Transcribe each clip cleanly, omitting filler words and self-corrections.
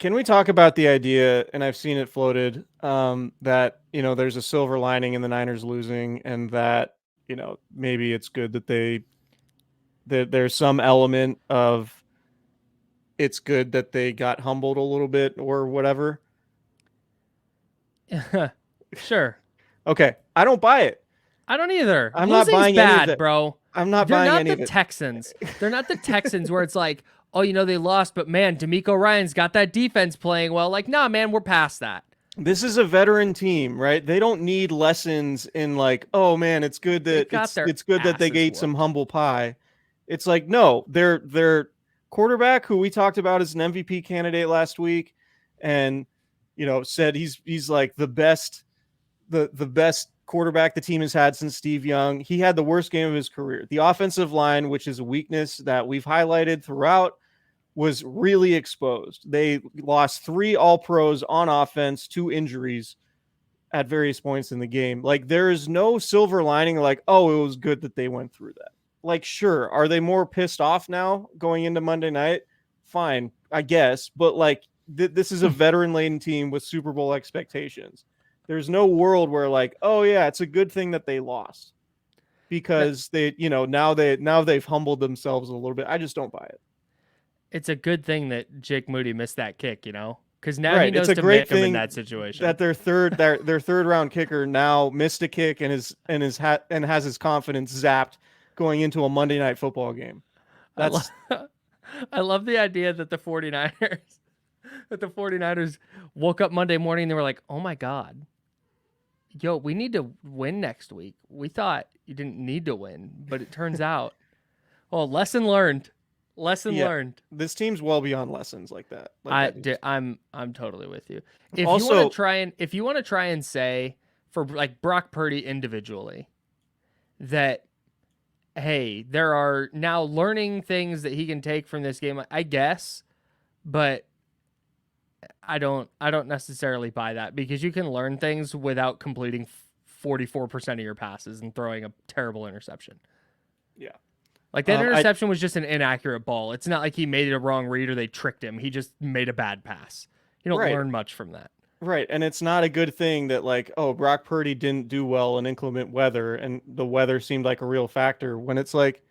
Can we talk about the idea, and I've seen it floated, that, there's a silver lining in the Niners losing, and that, maybe it's good that there's some element of it's good that they got humbled a little bit or whatever. Sure. Okay, I don't buy it. I don't either. I'm not Losing's buying any of bad, that. bro. I'm not They're buying not any the of it. Texans. They're not the Texans where it's like, oh, they lost, but man, D'Amico Ryan's got that defense playing well. Like, nah, man, we're past that. This is a veteran team, right? They don't need lessons in like, oh man, it's good They that got it's their it's good that they asses ate some whooped. humble pie. It's like, no, their quarterback, who we talked about as an MVP candidate last week, and said he's like the best quarterback the team has had since Steve Young. He had the worst game of his career. The offensive line, which is a weakness that we've highlighted throughout, was really exposed. They lost 3 all-pros on offense, 2 injuries at various points in the game. Like, there is no silver lining like, oh, it was good that they went through that. Like, sure, are they more pissed off now going into Monday night? Fine, I guess, but like this is a veteran-laden team with Super Bowl expectations. There's no world where like, oh yeah, it's a good thing that they lost because now they've humbled themselves a little bit. I just don't buy it. It's a good thing that Jake Moody missed that kick, because now he Right. It's knows a to great make him in thing that situation. that their third round kicker now missed a kick and has his confidence zapped going into a Monday night football game. I love That's I love the idea that the 49ers woke up Monday morning and they were like, "Oh my god. Yo, we need to win next week. We thought you didn't need to win, but it turns out, well, lesson learned. Lesson yeah. learned." This team's well beyond lessons like that. Like that news. I'm totally with you. Also, If you want to try and say for like Brock Purdy individually that hey, there are now learning things that he can take from this game, I guess, but I don't necessarily buy that because you can learn things without completing 44% of your passes and throwing a terrible interception. yeah. Like that I interception was just an inaccurate ball. It's not like he made it a wrong read or they tricked him. He just made a bad pass. You don't right. learn much from that. Right. And it's not a good thing that like, oh, Brock Purdy didn't do well in inclement weather and the weather seemed like a real factor when it's like,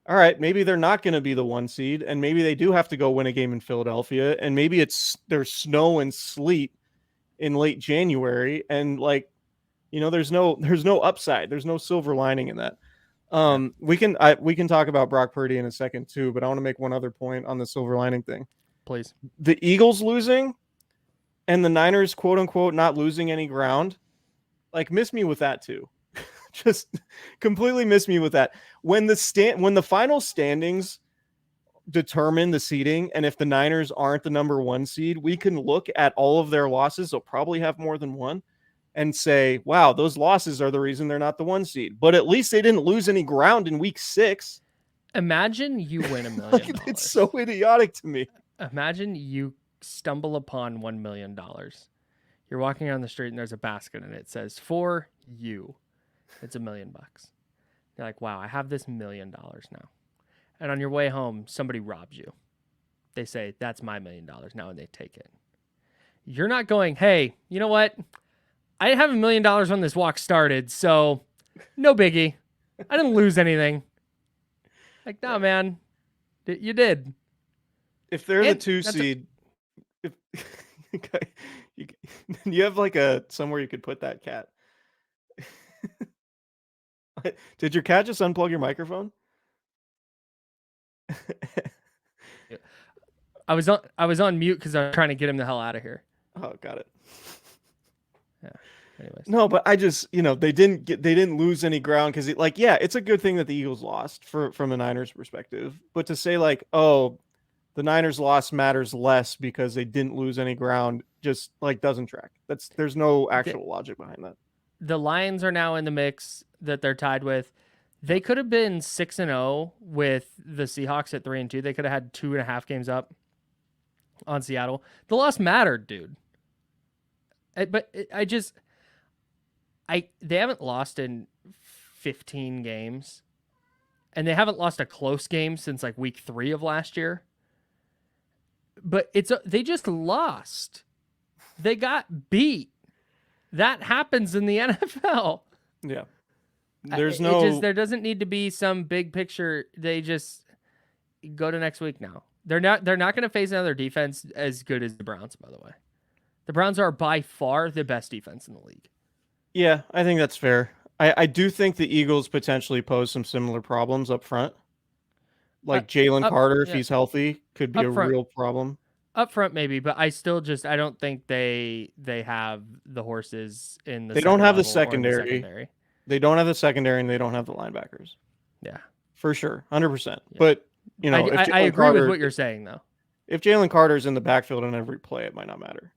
all right, maybe they're not going to be the 1 seed, and maybe they do have to go win a game in Philadelphia, and maybe there's snow and sleet in late January, and like, there's no upside, there's no silver lining in that. Yeah, We can talk about Brock Purdy in a second too, but I want to make one other point on the silver lining thing. please. The Eagles losing and the Niners, quote unquote, not losing any ground, like miss me with that too. Just completely miss me with that. When the final standings determine the seeding, and if the Niners aren't the number 1 seed, we can look at all of their losses. They'll probably have more than one, and say, "Wow, those losses are the reason they're not the 1 seed." But at least they didn't lose any ground in Week 6. Imagine you win $1 Like, million. it's so idiotic to me. Imagine you stumble upon $1 million. You're walking down the street and there's a basket and it says for you. It's $1 million. You're like, wow, I have this $1 million now. And on your way home, somebody robs you. They say, that's my $1 million now, and they take it. You're not going, hey, you know what? I didn't have $1 million when this walk started, so no biggie. I didn't lose anything. Like, no, man, you did. If they're the And 2 seed, if you, you have like a somewhere you could put that cat. Did your cat just unplug your microphone? I was on mute because I was trying to get him the hell out of here. Oh, got it. Yeah. Anyways, No, but I just, they didn't lose any ground because yeah, it's a good thing that the Eagles lost from the Niners perspective. But to say like, oh, the Niners loss matters less because they didn't lose any ground, just like doesn't track. There's no the, actual logic behind that. the Lions are now in the mix that they're tied with. They could have been 6-0 with the Seahawks at 3-2. They could have had 2.5 games up on Seattle. The loss mattered, dude. They haven't lost in 15 games, and they haven't lost a close game since like week 3 of last year. but they just lost. They got beat. That happens in the NFL. Yeah. There doesn't need to be some big picture. They just go to next week now. They're not going to face another defense as good as the Browns, by the way. The Browns are by far the best defense in the league. Yeah, I think that's fair. I do think the Eagles potentially pose some similar problems up front. Like Jalen Carter, if he's healthy, could be a real problem. Up front, maybe, but I don't think they have the horses in the. They don't have the secondary. They don't have the secondary, and they don't have the linebackers. Yeah, for sure, 100%. Yeah. But I agree with what you're saying, though. If Jalen Carter's in the backfield on every play, it might not matter.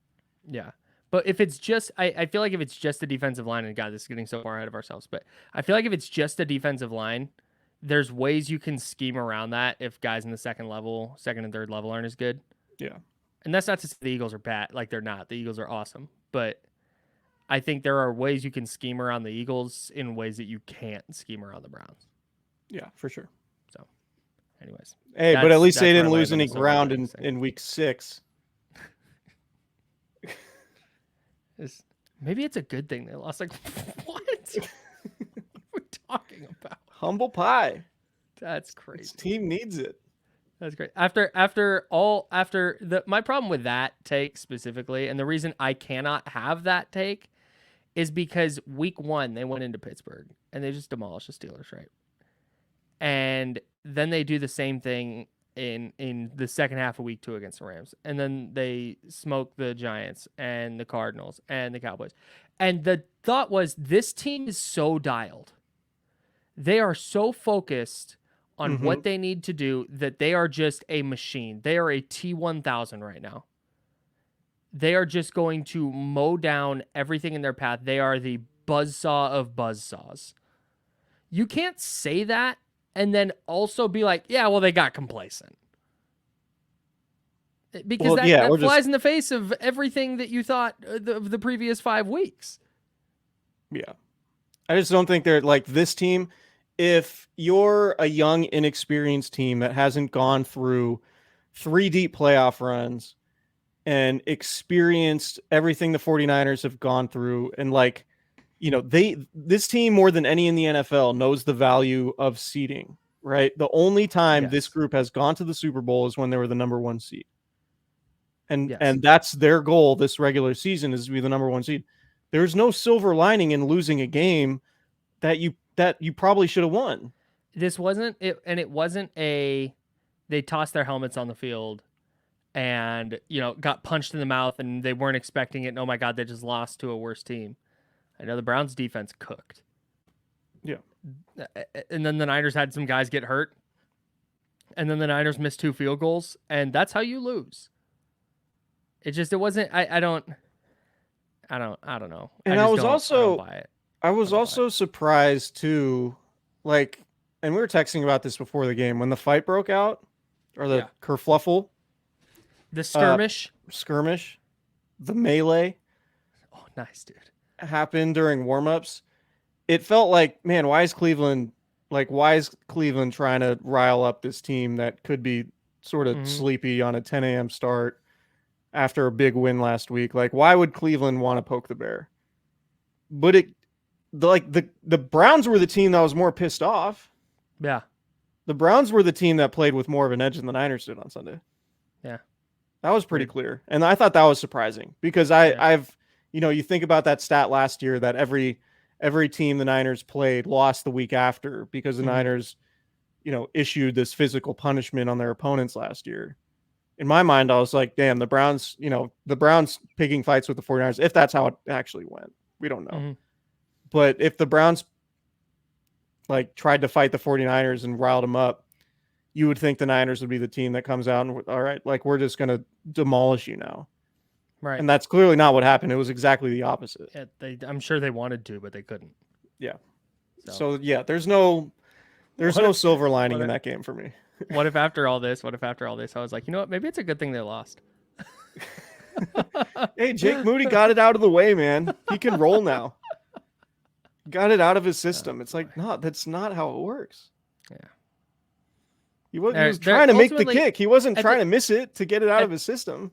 Yeah, but if it's just, I feel like if it's just the defensive line, and God, this is getting so far ahead of ourselves, but I feel like if it's just the defensive line, there's ways you can scheme around that if guys in the second and third level aren't as good. Yeah. And that's not to say the Eagles are bad. Like, they're not. The Eagles are awesome. But I think there are ways you can scheme around the Eagles in ways that you can't scheme around the Browns. Yeah, for sure. So, anyways. Hey, but at least they didn't lose any ground in week 6. Maybe it's a good thing they lost. Like, what? What are we talking about? Humble pie. That's crazy. This team needs it. That's great. My problem with that take specifically, and the reason I cannot have that take, is because week 1 they went into Pittsburgh and they just demolished the Steelers, right? And then they do the same thing in the second half of week 2 against the Rams, and then they smoke the Giants and the Cardinals and the Cowboys. And the thought was, this team is so dialed. They are so focused on what they need to do that they are just a machine. They are a T-1000 right now. They are just going to mow down everything in their path. They are the buzzsaw of buzzsaws. You can't say that and then also be like, yeah, well, they got complacent. Because that flies in the face of everything that you thought of the previous 5 weeks. Yeah. I just don't think they're like this team. If you're a young, inexperienced team that hasn't gone through 3 deep playoff runs and experienced everything the 49ers have gone through, and this team more than any in the NFL knows the value of seeding, right? The only time this group has gone to the Super Bowl is when they were the number 1 seed. And that's their goal this regular season, is to be the number 1 seed. There's no silver lining in losing a game that you probably should have won. This wasn't it, and it wasn't they tossed their helmets on the field and, got punched in the mouth and they weren't expecting it. And, oh my God, they just lost to a worse team. I know the Browns defense cooked. Yeah. And then the Niners had some guys get hurt. And then the Niners missed 2 field goals, and that's how you lose. It wasn't, I don't know. And I was also surprised too, and we were texting about this before the game, when the fight broke out, or the kerfluffle, the skirmish, the melee. Oh, nice, dude. Happened during warmups. It felt like, man, why is Cleveland trying to rile up this team that could be sort of sleepy on a 10 a.m. start after a big win last week? Like, why would Cleveland want to poke the bear? But the Browns were the team that was more pissed off. Yeah. The Browns were the team that played with more of an edge than the Niners did on Sunday. Yeah. That was pretty clear. And I thought that was surprising because you think about that stat last year that every team the Niners played lost the week after because the Niners, issued this physical punishment on their opponents last year. In my mind, I was like, damn, the Browns picking fights with the 49ers, if that's how it actually went. We don't know. Mm-hmm. But if the Browns tried to fight the 49ers and riled them up, you would think the Niners would be the team that comes out and, all right, we're just going to demolish you now. Right. And that's clearly not what happened. It was exactly the opposite. Yeah, I'm sure they wanted to, but they couldn't. Yeah. So there's no silver lining in that game for me. What if after all this, I was like, you know what? Maybe it's a good thing they lost. Hey, Jake Moody got it out of the way, man. He can roll now. Got it out of his system. It's like, no, that's not how it works. Yeah. He was They're trying to make the ultimately- kick. He wasn't at trying the- to miss it to get it out at- of his system.